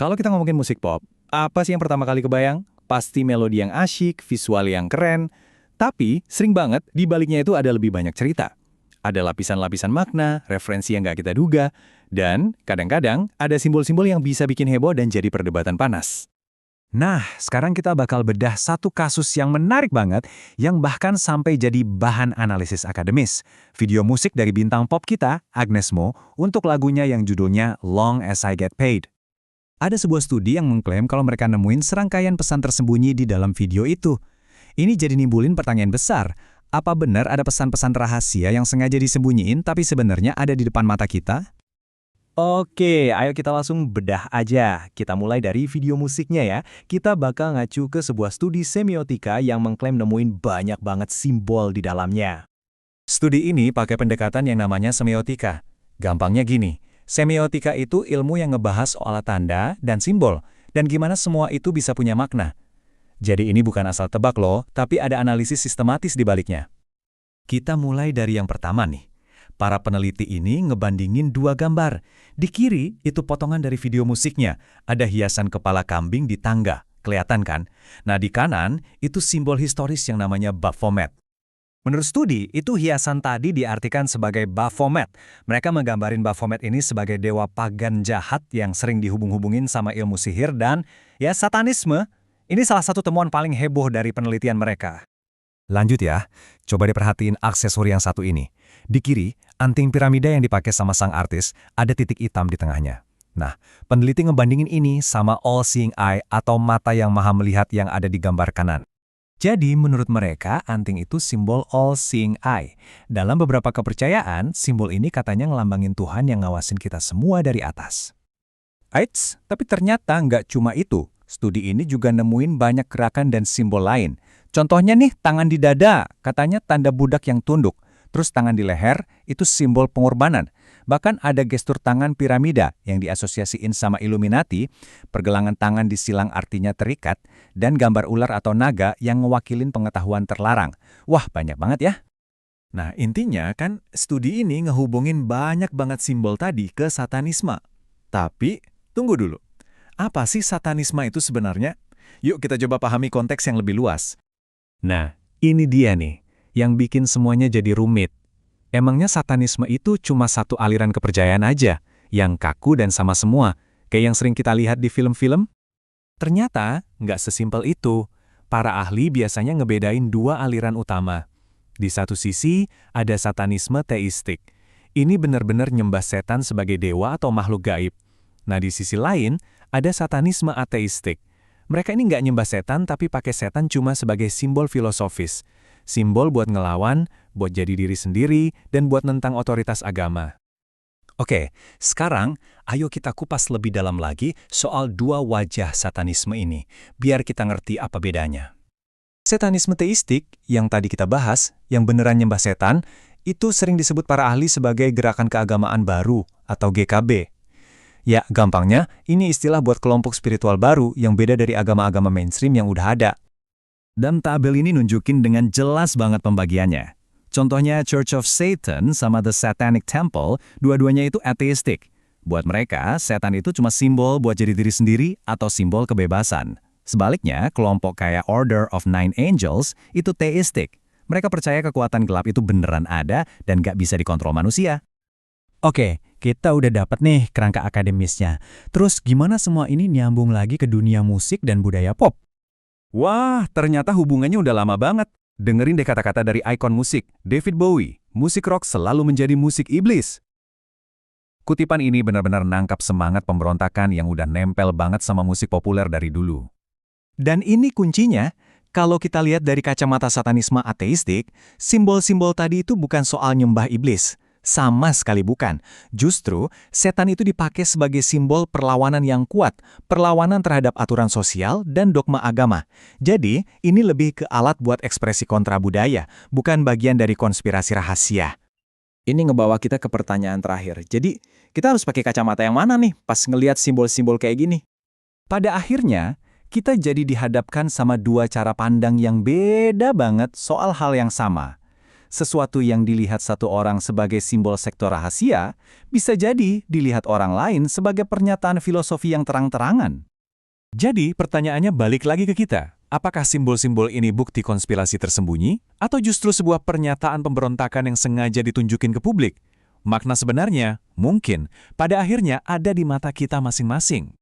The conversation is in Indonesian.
Kalau kita ngomongin musik pop, apa sih yang pertama kali kebayang? Pasti melodi yang asyik, visual yang keren. Tapi, sering banget, di baliknya itu ada lebih banyak cerita. Ada lapisan-lapisan makna, referensi yang nggak kita duga, dan kadang-kadang ada simbol-simbol yang bisa bikin heboh dan jadi perdebatan panas. Nah, sekarang kita bakal bedah satu kasus yang menarik banget, yang bahkan sampai jadi bahan analisis akademis. Video musik dari bintang pop kita, Agnes Mo, untuk lagunya yang judulnya Long As I Get Paid. Ada sebuah studi yang mengklaim kalau mereka nemuin serangkaian pesan tersembunyi di dalam video itu. Ini jadi nimbulin pertanyaan besar. Apa benar ada pesan-pesan rahasia yang sengaja disembunyiin tapi sebenarnya ada di depan mata kita? Oke, ayo kita langsung bedah aja. Kita mulai dari video musiknya ya. Kita bakal ngacu ke sebuah studi semiotika yang mengklaim nemuin banyak banget simbol di dalamnya. Studi ini pakai pendekatan yang namanya semiotika. Gampangnya gini, semiotika itu ilmu yang ngebahas soal tanda dan simbol, dan gimana semua itu bisa punya makna. Jadi ini bukan asal tebak loh, tapi ada analisis sistematis di baliknya. Kita mulai dari yang pertama nih. Para peneliti ini ngebandingin dua gambar. Di kiri itu potongan dari video musiknya, ada hiasan kepala kambing di tangga, kelihatan kan? Nah di kanan itu simbol historis yang namanya Baphomet. Menurut studi, itu hiasan tadi diartikan sebagai Baphomet. Mereka menggambarin Baphomet ini sebagai dewa pagan jahat yang sering dihubung-hubungin sama ilmu sihir dan ya satanisme. Ini salah satu temuan paling heboh dari penelitian mereka. Lanjut ya, coba diperhatiin aksesori yang satu ini. Di kiri, anting piramida yang dipakai sama sang artis, ada titik hitam di tengahnya. Nah, peneliti ngebandingin ini sama all-seeing eye atau mata yang maha melihat yang ada di gambar kanan. Jadi, menurut mereka, anting itu simbol all-seeing eye. Dalam beberapa kepercayaan, simbol ini katanya ngelambangin Tuhan yang ngawasin kita semua dari atas. Eits, tapi ternyata nggak cuma itu. Studi ini juga nemuin banyak gerakan dan simbol lain. Contohnya nih, tangan di dada, katanya tanda budak yang tunduk. Terus tangan di leher, itu simbol pengorbanan. Bahkan ada gestur tangan piramida yang diasosiasiin sama Illuminati, pergelangan tangan disilang artinya terikat, dan gambar ular atau naga yang ngewakilin pengetahuan terlarang. Wah, banyak banget ya. Nah, intinya kan studi ini ngehubungin banyak banget simbol tadi ke satanisme. Tapi, tunggu dulu. Apa sih satanisme itu sebenarnya? Yuk kita coba pahami konteks yang lebih luas. Nah, ini dia nih, yang bikin semuanya jadi rumit. Emangnya satanisme itu cuma satu aliran kepercayaan aja, yang kaku dan sama semua, kayak yang sering kita lihat di film-film? Ternyata, nggak sesimpel itu. Para ahli biasanya ngebedain dua aliran utama. Di satu sisi, ada satanisme teistik. Ini benar-benar nyembah setan sebagai dewa atau makhluk gaib. Nah, di sisi lain, ada satanisme ateistik. Mereka ini nggak nyembah setan, tapi pakai setan cuma sebagai simbol filosofis. Simbol buat ngelawan, buat jadi diri sendiri, dan buat nentang otoritas agama. Oke, sekarang ayo kita kupas lebih dalam lagi soal dua wajah satanisme ini, biar kita ngerti apa bedanya. Satanisme teistik, yang tadi kita bahas, yang beneran nyembah setan, itu sering disebut para ahli sebagai gerakan keagamaan baru atau GKB. Ya, gampangnya, ini istilah buat kelompok spiritual baru yang beda dari agama-agama mainstream yang udah ada. Dan tabel ini nunjukin dengan jelas banget pembagiannya. Contohnya Church of Satan sama The Satanic Temple, dua-duanya itu ateistik. Buat mereka, setan itu cuma simbol buat jadi diri sendiri atau simbol kebebasan. Sebaliknya, kelompok kayak Order of Nine Angels itu teistik. Mereka percaya kekuatan gelap itu beneran ada dan gak bisa dikontrol manusia. Oke, kita udah dapat nih kerangka akademisnya. Terus gimana semua ini nyambung lagi ke dunia musik dan budaya pop? Wah, ternyata hubungannya udah lama banget. Dengerin deh kata-kata dari ikon musik, David Bowie. Musik rock selalu menjadi musik iblis. Kutipan ini benar-benar nangkap semangat pemberontakan yang udah nempel banget sama musik populer dari dulu. Dan ini kuncinya, kalau kita lihat dari kacamata satanisme ateistik, simbol-simbol tadi itu bukan soal nyembah iblis. Sama sekali bukan. Justru, setan itu dipakai sebagai simbol perlawanan yang kuat, perlawanan terhadap aturan sosial dan dogma agama. Jadi, ini lebih ke alat buat ekspresi kontra budaya, bukan bagian dari konspirasi rahasia. Ini ngebawa kita ke pertanyaan terakhir. Jadi, kita harus pakai kacamata yang mana nih pas ngelihat simbol-simbol kayak gini? Pada akhirnya, kita jadi dihadapkan sama dua cara pandang yang beda banget soal hal yang sama. Sesuatu yang dilihat satu orang sebagai simbol sektor rahasia, bisa jadi dilihat orang lain sebagai pernyataan filosofi yang terang-terangan. Jadi, pertanyaannya balik lagi ke kita. Apakah simbol-simbol ini bukti konspirasi tersembunyi, atau justru sebuah pernyataan pemberontakan yang sengaja ditunjukin ke publik? Makna sebenarnya, mungkin, pada akhirnya ada di mata kita masing-masing.